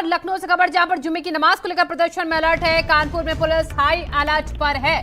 लखनऊ से खबर, जहां पर जुमे की नमाज को लेकर प्रदर्शन में अलर्ट है। कानपुर में पुलिस हाई अलर्ट पर है।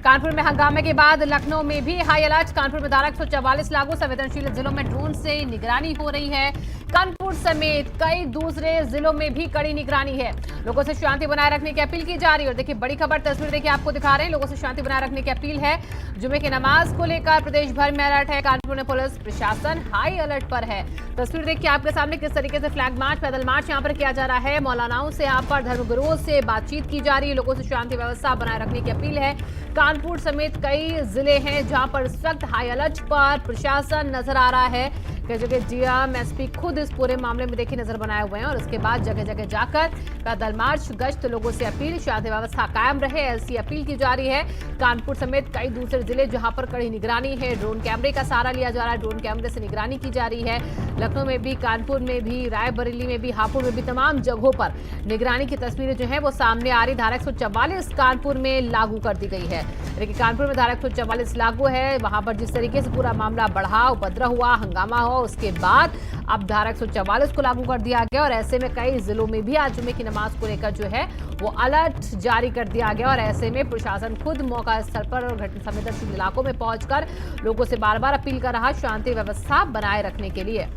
कानपुर में हंगामे के बाद लखनऊ में भी हाई अलर्ट। कानपुर में धारा 144 लागू। संवेदनशील जिलों में ड्रोन से निगरानी हो रही है। कानपुर समेत कई दूसरे जिलों में भी कड़ी निगरानी है। लोगों से शांति बनाए रखने की अपील की जा रही है। और देखिए, बड़ी खबर, तस्वीर देखिए, आपको दिखा रहे हैं। लोगों से शांति बनाए रखने की अपील है। जुमे की नमाज को लेकर प्रदेश भर में अलर्ट है। कानपुर में पुलिस प्रशासन हाई अलर्ट पर है। तस्वीर देखिए आपके सामने, किस तरीके से फ्लैग मार्च, पैदल मार्च यहाँ पर किया जा रहा है। मौलानाओं से यहाँ पर धर्मगुरुओं से बातचीत की जा रही है। लोगों से शांति व्यवस्था बनाए रखने की अपील है। कानपुर समेत कई जिले हैं जहां पर इस वक्त हाई अलर्ट पर प्रशासन नजर आ रहा है। कई जगह डीएम, एसपी खुद इस पूरे मामले में देखिए नजर बनाए हुए हैं। और उसके बाद जगह जगह जाकर पैदल मार्च, गश्त, लोगों से अपील, शांति व्यवस्था कायम रहे, ऐसी अपील की जा रही है। कानपुर समेत कई दूसरे जिले जहां पर कड़ी निगरानी है। ड्रोन कैमरे का सहारा लिया जा रहा है। ड्रोन कैमरे से निगरानी की जा रही है। लखनऊ में भी, कानपुर में भी, रायबरेली में भी, हापुड़ में भी, तमाम जगहों पर निगरानी की तस्वीरें जो है वो सामने आ रही। धारा 144 कानपुर में लागू कर दी गई है। लेकिन कानपुर में धारा 144 लागू है। वहां पर जिस तरीके से पूरा मामला बढ़ा, उपद्रव हुआ, हंगामा हुआ, उसके बाद अब धारा 144 को लागू कर दिया गया। और ऐसे में कई जिलों में भी आज जुमे की नमाज को लेकर जो है वो अलर्ट जारी कर दिया गया। और ऐसे में प्रशासन खुद मौका स्थल पर और संवेदनशील इलाकों में पहुंचकर लोगों से बार बार अपील कर रहा शांति व्यवस्था बनाए रखने के लिए।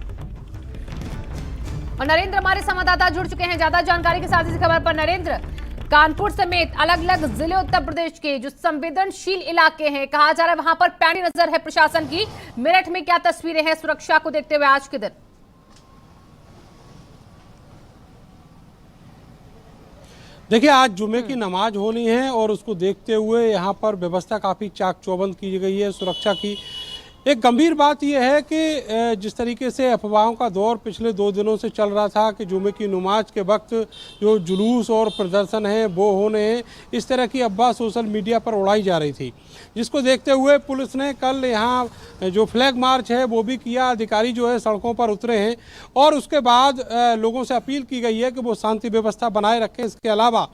और नरेंद्र हमारे संवाददाता जुड़ चुके हैं ज्यादा जानकारी के साथ इस खबर पर। नरेंद्र, कानपुर समेत अलग अलग जिले उत्तर प्रदेश के जो संवेदनशील इलाके हैं, कहा जा रहा है वहां पर पैनी नजर है प्रशासन की। मेरठ में क्या तस्वीरें हैं सुरक्षा को देखते हुए आज के दिन? देखिए, आज जुमे की नमाज होनी है और उसको देखते हुए यहाँ पर व्यवस्था काफ़ी चाक चौबंद की गई है सुरक्षा की। एक गंभीर बात यह है कि जिस तरीके से अफवाहों का दौर पिछले 2 दिनों से चल रहा था कि जुमे की नमाज के वक्त जो जुलूस और प्रदर्शन है वो होने हैं, इस तरह की अफवाह सोशल मीडिया पर उड़ाई जा रही थी, जिसको देखते हुए पुलिस ने कल यहाँ जो फ्लैग मार्च है वो भी किया। अधिकारी जो है सड़कों पर उतरे हैं और उसके बाद लोगों से अपील की गई है कि वो शांति व्यवस्था बनाए रखें। इसके अलावा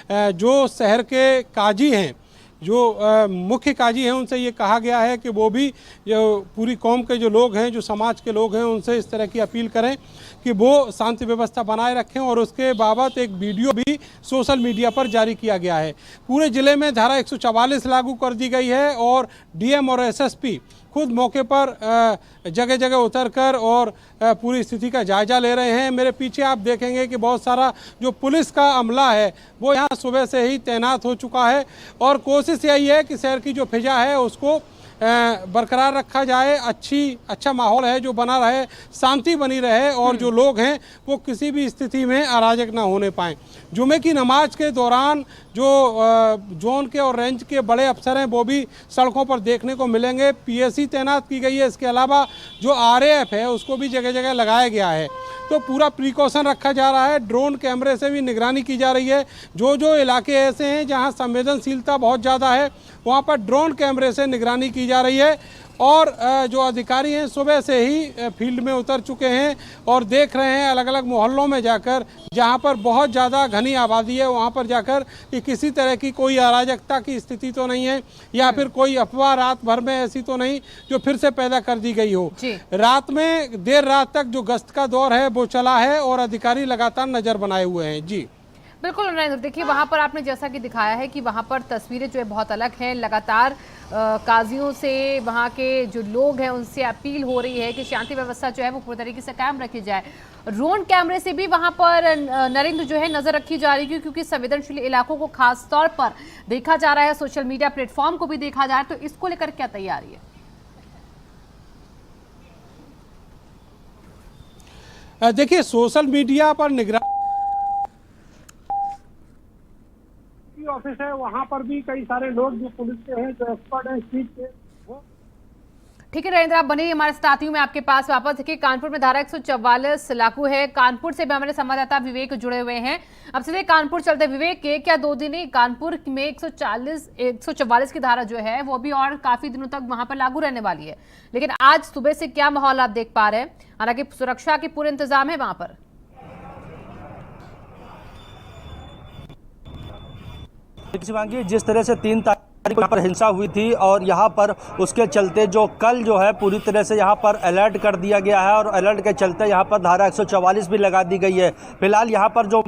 जो शहर के काजी हैं, जो मुख्य काजी हैं, उनसे ये कहा गया है कि वो भी जो पूरी कौम के जो लोग हैं, जो समाज के लोग हैं, उनसे इस तरह की अपील करें कि वो शांति व्यवस्था बनाए रखें। और उसके बाबत एक वीडियो भी सोशल मीडिया पर जारी किया गया है। पूरे ज़िले में धारा 144 लागू कर दी गई है और डीएम और एसएसपी खुद मौके पर जगह जगह उतरकर और पूरी स्थिति का जायजा ले रहे हैं। मेरे पीछे आप देखेंगे कि बहुत सारा जो पुलिस का अमला है वो यहाँ सुबह से ही तैनात हो चुका है। और कोशिश यही है कि शहर की जो फिजा है उसको बरकरार रखा जाए। अच्छा माहौल है जो बना रहे, शांति बनी रहे और जो लोग हैं वो किसी भी स्थिति में अराजक ना होने पाएँ। जुमे की नमाज के दौरान जो जोन के और रेंज के बड़े अफसर हैं वो भी सड़कों पर देखने को मिलेंगे। पीएसी तैनात की गई है। इसके अलावा जो आरएएफ है उसको भी जगह जगह लगाया गया है। तो पूरा प्रिकॉशन रखा जा रहा है। ड्रोन कैमरे से भी निगरानी की जा रही है। जो इलाके ऐसे हैं जहां संवेदनशीलता बहुत ज़्यादा है वहां पर ड्रोन कैमरे से निगरानी की जा रही है। और जो अधिकारी हैं सुबह से ही फील्ड में उतर चुके हैं और देख रहे हैं अलग अलग मोहल्लों में जाकर, जहां पर बहुत ज़्यादा घनी आबादी है, वहां पर जाकर कि किसी तरह की कोई अराजकता की स्थिति तो नहीं है या फिर कोई अफवाह रात भर में ऐसी तो नहीं जो फिर से पैदा कर दी गई हो। रात में देर रात तक जो गश्त का दौर है वो चला है और अधिकारी लगातार नज़र बनाए हुए हैं। जी बिल्कुल नरेंद्र, देखिए वहां पर आपने जैसा कि दिखाया है कि वहां पर तस्वीरें जो है बहुत अलग हैं। लगातार काजियों से, वहां के जो लोग हैं उनसे अपील हो रही है कि शांति व्यवस्था जो है वो पूरी तरीके से कायम रखी जाए। ड्रोन कैमरे से भी वहां पर नरेंद्र जो है नजर रखी जा रही है, क्योंकि संवेदनशील इलाकों को खास तौर पर देखा जा रहा है। सोशल मीडिया प्लेटफॉर्म को भी देखा जा रहा है। तो इसको लेकर क्या तैयारी है? देखिए, सोशल मीडिया पर निगरानी ऑफिस है, वहां पर भी कई सारे लोग जो पुलिस के हैं, जो एक्सपर्ट हैं इस चीज के। ठीक है नरेंद्र, आप बने ही हमारे साथ हूं मैं आपके पास वापस। देखिए, कानपुर में धारा 144 लागू है। कानपुर से भी हमारे संवाददाता विवेक जुड़े हुए हैं। अब सीधे कानपुर चलते। विवेक, के क्या 2 दिन ही कानपुर में 144 की धारा जो है वो भी और काफी दिनों तक वहां पर लागू रहने वाली है, लेकिन आज सुबह से क्या माहौल आप देख पा रहे हैं? हालांकि सुरक्षा के पूरे इंतजाम है वहां पर। शिवांगी, जिस तरह से 3 तारीख यहाँ पर हिंसा हुई थी और यहाँ पर उसके चलते जो कल जो है पूरी तरह से यहाँ पर अलर्ट कर दिया गया है और अलर्ट के चलते यहाँ पर धारा 144 भी लगा दी गई है। फिलहाल यहाँ पर जो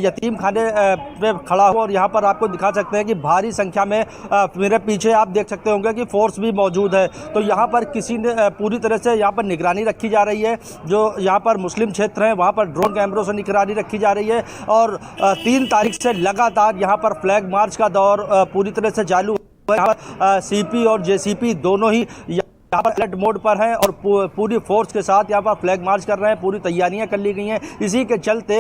यतीम खाने पे खड़ा हूँ और यहाँ पर आपको दिखा सकते हैं कि भारी संख्या में मेरे पीछे आप देख सकते होंगे कि फोर्स भी मौजूद है। तो यहाँ पर किसी ने पूरी तरह से यहाँ पर निगरानी रखी जा रही है। जो यहाँ पर मुस्लिम क्षेत्र है वहाँ पर ड्रोन कैमरों से निगरानी रखी जा रही है और 3 तारीख से लगातार यहाँ पर फ्लैग मार्च का दौर पूरी तरह से चालू है। यहाँ पर सीपी और जेसीपी दोनों ही यहाँ पर अलर्ट मोड पर हैं और पूरी फोर्स के साथ यहाँ पर फ्लैग मार्च कर रहे हैं। पूरी तैयारियां कर ली गई हैं। इसी के चलते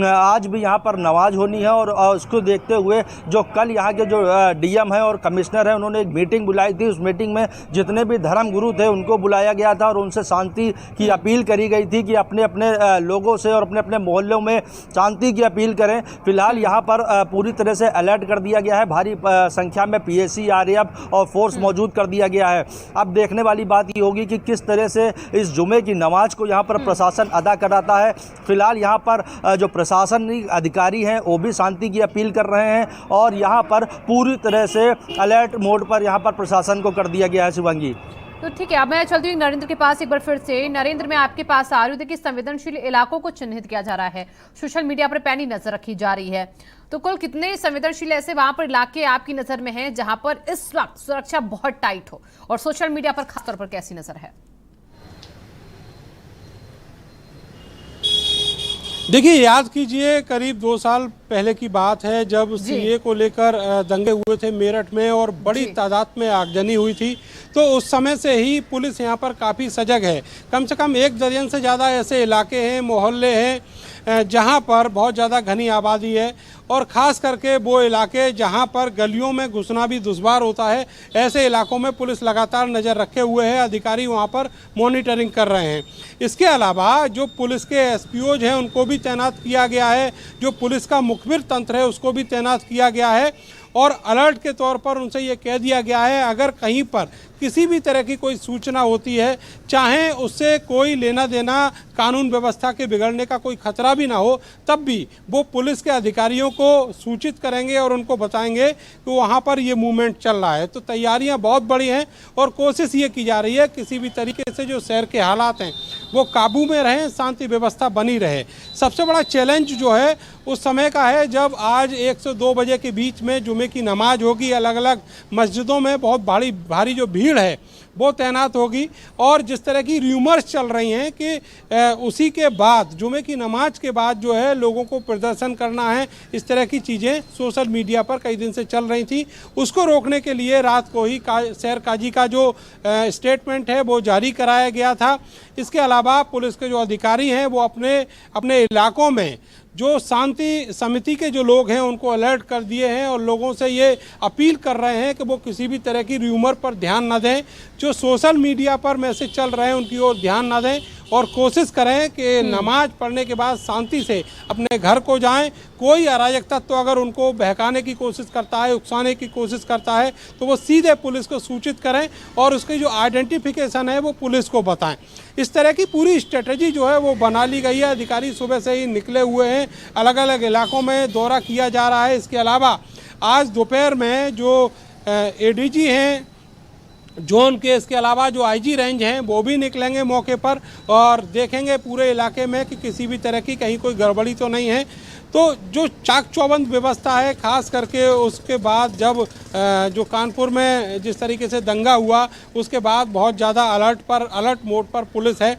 आज भी यहाँ पर नमाज होनी है और उसको देखते हुए जो कल यहाँ के जो डीएम है और कमिश्नर है उन्होंने एक मीटिंग बुलाई थी। उस मीटिंग में जितने भी धर्म गुरु थे उनको बुलाया गया था और उनसे शांति की अपील करी गई थी कि अपने अपने लोगों से और अपने अपने मोहल्लों में शांति की अपील करें। फिलहाल यहाँ पर पूरी तरह से अलर्ट कर दिया गया है। भारी संख्या में पीएसी आरएएफ और फोर्स मौजूद कर दिया गया है। अब देखने वाली बात ये होगी कि किस तरह से इस जुमे की नमाज को यहाँ पर प्रशासन अदा कराता है। फिलहाल यहाँ पर जो प्रशासनिक अधिकारी हैं वो भी शांति की अपील कर रहे हैं और यहाँ पर पूरी तरह से अलर्ट मोड पर यहाँ पर प्रशासन को कर दिया गया है। शिवांगी, तो ठीक है, अब मैं चलती हूँ नरेंद्र के पास एक बार फिर से। नरेंद्र, मैं आपके पास आ रही हूँ। देखिए, संवेदनशील इलाकों को चिन्हित किया जा रहा है, सोशल मीडिया पर पैनी नजर रखी जा रही है। तो कुल कितने संवेदनशील ऐसे वहां पर इलाके आपकी नजर में हैं जहां पर इस वक्त सुरक्षा बहुत टाइट हो और सोशल मीडिया पर खासतौर पर कैसी नजर है? देखिए, याद कीजिए करीब 2 साल पहले की बात है जब सीए को लेकर दंगे हुए थे मेरठ में और बड़ी तादाद में आगजनी हुई थी। तो उस समय से ही पुलिस यहाँ पर काफ़ी सजग है। कम से कम 1 दर्जन से ज़्यादा ऐसे इलाके हैं, मोहल्ले हैं जहाँ पर बहुत ज़्यादा घनी आबादी है और ख़ास करके वो इलाके जहाँ पर गलियों में घुसना भी दुश्वार होता है, ऐसे इलाकों में पुलिस लगातार नज़र रखे हुए है। अधिकारी वहाँ पर मॉनिटरिंग कर रहे हैं। इसके अलावा जो पुलिस के एसपीओज हैं उनको भी तैनात किया गया है। जो पुलिस का मुखबिर तंत्र है उसको भी तैनात किया गया है और अलर्ट के तौर पर उनसे ये कह दिया गया है अगर कहीं पर किसी भी तरह की कोई सूचना होती है, चाहे उससे कोई लेना देना कानून व्यवस्था के बिगड़ने का कोई खतरा भी ना हो, तब भी वो पुलिस के अधिकारियों को सूचित करेंगे और उनको बताएंगे कि वहाँ पर ये मूवमेंट चल रहा है। तो तैयारियाँ बहुत बड़ी हैं और कोशिश ये की जा रही है किसी भी तरीके से जो शहर के हालात हैं वो काबू में रहें, शांति व्यवस्था बनी रहे। सबसे बड़ा चैलेंज जो है उस समय का है जब आज 1 से 2 बजे के बीच में जुमे की नमाज होगी। अलग अलग मस्जिदों में बहुत भारी जो भीड़ है वो तैनात होगी और जिस तरह की र्यूमर्स चल रही हैं कि उसी के बाद जुमे की नमाज के बाद जो है लोगों को प्रदर्शन करना है, इस तरह की चीज़ें सोशल मीडिया पर कई दिन से चल रही थी। उसको रोकने के लिए रात को ही शहर काजी का जो स्टेटमेंट है वो जारी कराया गया था। इसके अलावा पुलिस के जो अधिकारी हैं वो अपने इलाकों में जो शांति समिति के जो लोग हैं उनको अलर्ट कर दिए हैं और लोगों से ये अपील कर रहे हैं कि वो किसी भी तरह की र्यूमर पर ध्यान न दें। जो सोशल मीडिया पर मैसेज चल रहे हैं उनकी ओर ध्यान न दें और कोशिश करें कि नमाज पढ़ने के बाद शांति से अपने घर को जाएं। कोई अराजक तत्व अगर उनको बहकाने की कोशिश करता है, उकसाने की कोशिश करता है तो वो सीधे पुलिस को सूचित करें और उसकी जो आइडेंटिफिकेशन है वो पुलिस को बताएं। इस तरह की पूरी स्ट्रेटजी जो है वो बना ली गई है। अधिकारी सुबह से ही निकले हुए हैं, अलग अलग इलाकों में दौरा किया जा रहा है। इसके अलावा आज दोपहर में जो एडीजी हैं जोन के, इसके अलावा जो आईजी रेंज हैं वो भी निकलेंगे मौके पर और देखेंगे पूरे इलाके में कि किसी भी तरह की कहीं कोई गड़बड़ी तो नहीं है। तो जो चाक चौबंद व्यवस्था है, खास करके उसके बाद जब जो कानपुर में जिस तरीके से दंगा हुआ उसके बाद बहुत ज़्यादा अलर्ट मोड पर पुलिस है।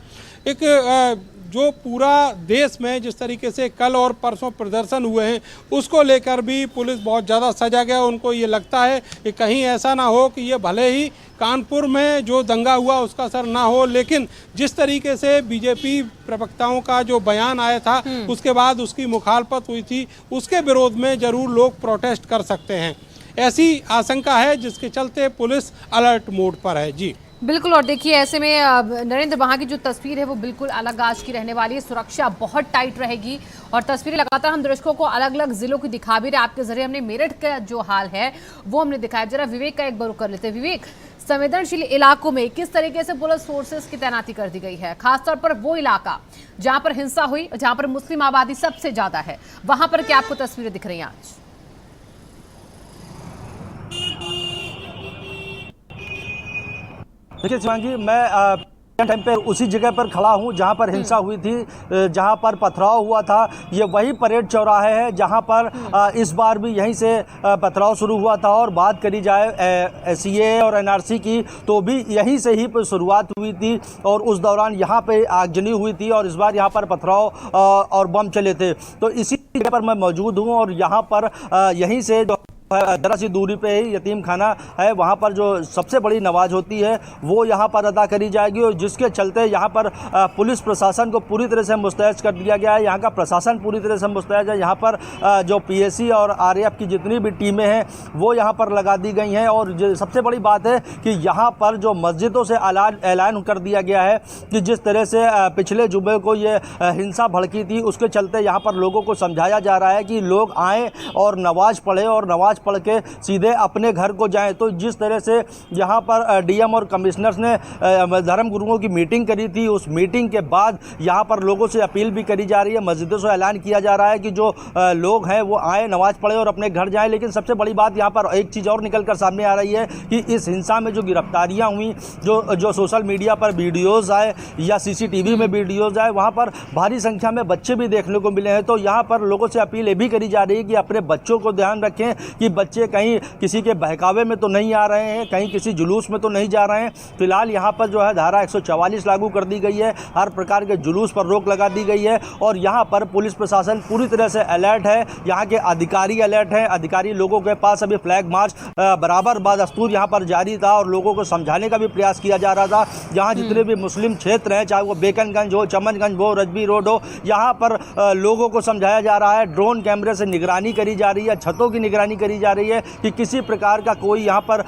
एक जो पूरा देश में जिस तरीके से कल और परसों प्रदर्शन हुए हैं उसको लेकर भी पुलिस बहुत ज़्यादा सजग है। उनको ये लगता है कि कहीं ऐसा ना हो कि ये भले ही कानपुर में जो दंगा हुआ उसका असर ना हो, लेकिन जिस तरीके से बीजेपी प्रवक्ताओं का जो बयान आया था उसके बाद उसकी मुखालफत हुई थी, उसके विरोध में ज़रूर लोग प्रोटेस्ट कर सकते हैं, ऐसी आशंका है जिसके चलते पुलिस अलर्ट मोड पर है। जी बिल्कुल। और देखिए, ऐसे में नरेंद्र, वहाँ की जो तस्वीर है वो बिल्कुल अलग आज की रहने वाली है। सुरक्षा बहुत टाइट रहेगी और तस्वीरें लगातार हम दर्शकों को अलग अलग जिलों की दिखा भी रहे। आपके जरिए हमने मेरठ का जो हाल है वो हमने दिखाया। जरा विवेक का एक बार कर लेते हैं। विवेक, संवेदनशील इलाकों में किस तरीके से पुलिस फोर्सेस की तैनाती कर दी गई है, खासतौर पर वो इलाका जहाँ पर हिंसा हुई, जहाँ पर मुस्लिम आबादी सबसे ज्यादा है, वहां पर क्या आपको तस्वीरें दिख रही हैं आज? देखिए शिवांगी, मैं टाइम पे उसी जगह पर खड़ा हूँ जहाँ पर हिंसा हुई थी, जहाँ पर पथराव हुआ था। ये वही परेड चौराहे है जहाँ पर इस बार भी यहीं से पथराव शुरू हुआ था। और बात करी जाए सीएए और एनआरसी की तो भी यहीं से ही शुरुआत हुई थी और उस दौरान यहाँ पे आगजनी हुई थी और इस बार यहाँ पर पथराव और बम चले थे। तो इसी जगह पर मैं मौजूद हूँ और यहाँ पर यहीं से जरा सी दूरी पे ही यतीम खाना है, वहाँ पर जो सबसे बड़ी नमाज होती है वो यहाँ पर अदा करी जाएगी। और जिसके चलते यहाँ पर पुलिस प्रशासन को पूरी तरह से मुस्तैद कर दिया गया है। यहाँ का प्रशासन पूरी तरह से मुस्तैद है। यहाँ पर जो पीएसी और आरएएफ की जितनी भी टीमें हैं वो यहाँ पर लगा दी गई हैं। और सबसे बड़ी बात है कि यहाँ पर जो मस्जिदों से ऐलान कर दिया गया है कि जिस तरह से पिछले जुमे को ये हिंसा भड़की थी, उसके चलते यहाँ पर लोगों को समझाया जा रहा है कि लोग आएँ और नमाज पढ़ें और नमाज पढ़ के सीधे अपने घर को जाएं। तो जिस तरह से यहाँ पर डीएम और कमिश्नर्स ने धर्म गुरुओं की मीटिंग करी थी, उस मीटिंग के बाद यहाँ पर लोगों से अपील भी करी जा रही है, मस्जिदों से ऐलान किया जा रहा है कि जो लोग हैं वो आए, नमाज पढ़े और अपने घर जाएं। लेकिन सबसे बड़ी बात यहाँ पर एक चीज़ और निकल कर सामने आ रही है कि इस हिंसा में जो गिरफ्तारियाँ हुई, जो सोशल मीडिया पर वीडियोज़ आए या CCTV में वीडियोज़ आए, वहाँ पर भारी संख्या में बच्चे भी देखने को मिले हैं। तो यहाँ पर लोगों से अपील ये भी करी जा रही है कि अपने बच्चों को ध्यान रखें कि बच्चे कहीं किसी के बहकावे में तो नहीं आ रहे हैं, कहीं किसी जुलूस में तो नहीं जा रहे हैं। फिलहाल यहाँ पर जो है धारा 144 लागू कर दी गई है, हर प्रकार के जुलूस पर रोक लगा दी गई है। और यहाँ पर पुलिस प्रशासन पूरी तरह से अलर्ट है, यहाँ के अधिकारी अलर्ट हैं। अधिकारी लोगों के पास अभी फ्लैग मार्च बराबर बदस्तूर यहाँ पर जारी था और लोगों को समझाने का भी प्रयास किया जा रहा था। यहाँ जितने भी मुस्लिम क्षेत्र हैं, चाहे वो बेकनगंज हो, चमनगंज हो, रजबी रोड हो, यहाँ पर लोगों को समझाया जा रहा है। ड्रोन कैमरे से निगरानी करी जा रही है, छतों की निगरानी करी जा रही है कि किसी प्रकार का कोई यहाँ पर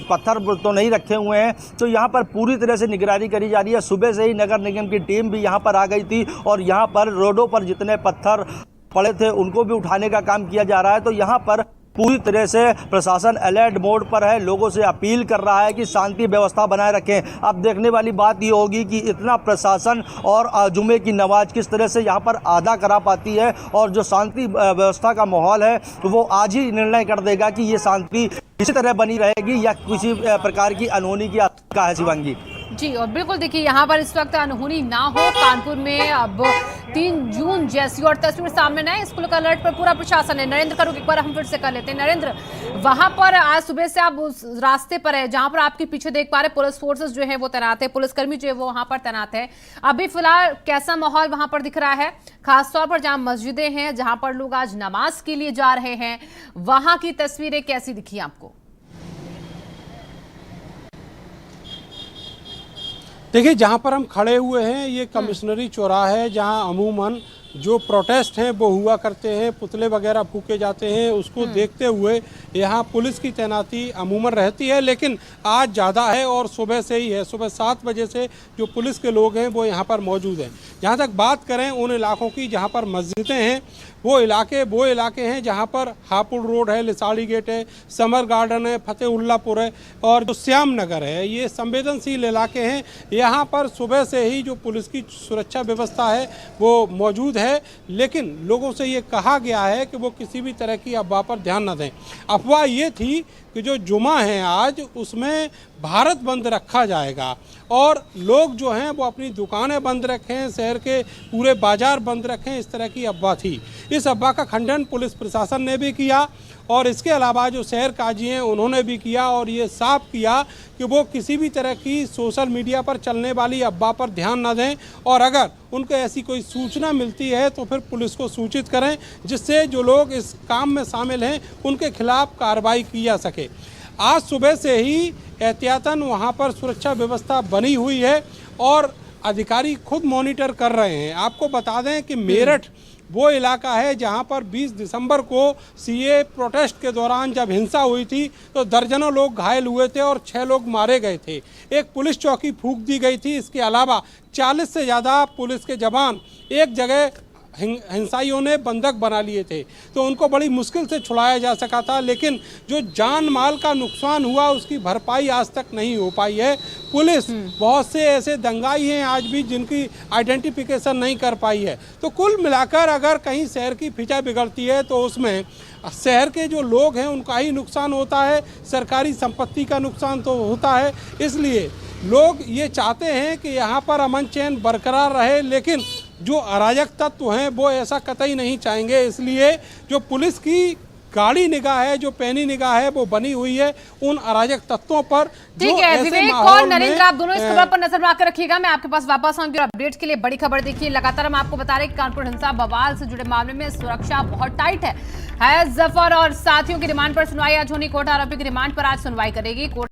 पत्थर तो नहीं रखे हुए हैं। तो यहाँ पर पूरी तरह से निगरानी करी जा रही है। सुबह से ही नगर निगम की टीम भी यहाँ पर आ गई थी और यहाँ पर रोडों पर जितने पत्थर पड़े थे उनको भी उठाने का काम किया जा रहा है। तो यहाँ पर पूरी तरह से प्रशासन अलर्ट मोड पर है, लोगों से अपील कर रहा है कि शांति व्यवस्था बनाए रखें। अब देखने वाली बात ये होगी कि इतना प्रशासन और जुमे की नमाज किस तरह से यहाँ पर अदा करा पाती है और जो शांति व्यवस्था का माहौल है वो आज ही निर्णय कर देगा कि ये शांति इसी तरह बनी रहेगी या किसी प्रकार की अनहोनी की आशंका है। शिवांगी जी, और बिल्कुल देखिए यहाँ पर इस वक्त अनहोनी ना हो। कानपुर में अब 3 जून जैसी और तस्वीर सामने न आए, स्कूल का अलर्ट पर पूरा प्रशासन है। नरेंद्र करो एक बार हम फिर से कर लेते हैं। नरेंद्र, वहां पर आज सुबह से आप उस रास्ते पर है जहां पर आपके पीछे देख पा रहे पुलिस फोर्सेस जो है वो तैनात है, पुलिसकर्मी जो है वो वहां पर तैनात है। अभी फिलहाल कैसा माहौल वहां पर दिख रहा है, खासतौर पर जहां मस्जिदें हैं, जहां पर लोग आज नमाज के लिए जा रहे हैं, वहां की तस्वीरें कैसी दिखी आपको? देखिए, जहाँ पर हम खड़े हुए हैं ये कमिश्नरी चौराहा है, जहाँ अमूमन जो प्रोटेस्ट हैं वो हुआ करते हैं, पुतले वगैरह फूके जाते हैं। उसको देखते हुए यहाँ पुलिस की तैनाती अमूमन रहती है, लेकिन आज ज़्यादा है और सुबह से ही है। सुबह 7 बजे से जो पुलिस के लोग हैं वो यहाँ पर मौजूद हैं। जहाँ तक बात करें उन इलाकों की जहाँ पर मस्जिदें हैं, वो इलाके हैं जहाँ पर हापुड़ रोड है, लिसाड़ी गेट है, समर गार्डन है, फतेहुल्लापुर है और जो श्याम नगर है, ये संवेदनशील इलाके हैं। यहाँ पर सुबह से ही जो पुलिस की सुरक्षा व्यवस्था है वो मौजूद है, लेकिन लोगों से ये कहा गया है कि वो किसी भी तरह की अफवाह पर ध्यान न दें। अफवाह ये थी कि जो जुमा है आज, उसमें भारत बंद रखा जाएगा और लोग जो हैं वो अपनी दुकानें बंद रखें, शहर के पूरे बाजार बंद रखें, इस तरह की अफवाह थी। इस अफवाह का खंडन पुलिस प्रशासन ने भी किया और इसके अलावा जो शहर काजी हैं उन्होंने भी किया और ये साफ किया कि वो किसी भी तरह की सोशल मीडिया पर चलने वाली अफवाह पर ध्यान न दें और अगर उनको ऐसी कोई सूचना मिलती है तो फिर पुलिस को सूचित करें, जिससे जो लोग इस काम में शामिल हैं उनके खिलाफ कार्रवाई की जा सके। आज सुबह से ही एहतियातन वहाँ पर सुरक्षा व्यवस्था बनी हुई है और अधिकारी खुद मॉनिटर कर रहे हैं। आपको बता दें कि मेरठ वो इलाका है जहां पर 20 दिसंबर को सीए प्रोटेस्ट के दौरान जब हिंसा हुई थी तो दर्जनों लोग घायल हुए थे और 6 लोग मारे गए थे। एक पुलिस चौकी फूंक दी गई थी। इसके अलावा 40 से ज़्यादा पुलिस के जवान एक जगह हिंसाइयों ने बंधक बना लिए थे, तो उनको बड़ी मुश्किल से छुड़ाया जा सका था। लेकिन जो जान माल का नुकसान हुआ उसकी भरपाई आज तक नहीं हो पाई है। पुलिस बहुत से ऐसे दंगाई हैं आज भी जिनकी आइडेंटिफिकेशन नहीं कर पाई है। तो कुल मिलाकर अगर कहीं शहर की फिजा बिगड़ती है तो उसमें शहर के जो लोग हैं उनका ही नुकसान होता है, सरकारी संपत्ति का नुकसान तो होता है। इसलिए लोग ये चाहते हैं कि यहाँ पर अमन चैन बरकरार रहे, लेकिन जो अराजक तत्व हैं वो ऐसा कतई नहीं चाहेंगे। इसलिए जो पुलिस की गाड़ी निगाह है, जो पैनी निगाह है, वो बनी हुई है उन अराजक तत्वों पर। ठीक है, विवेक और नरेंद्र, आप दोनों इस खबर पर नजर बनाकर रखिएगा। मैं आपके पास वापस आऊंगी। अपडेट्स के लिए बड़ी खबर देखिए। लगातार हम आपको बता रहे हैं कि कानपुर हिंसा बवाल से जुड़े मामले में सुरक्षा बहुत टाइट है। जफर और साथियों की रिमांड पर सुनवाई आज होनी। कोर्ट आरोपी की रिमांड पर आज सुनवाई करेगी। कोर्ट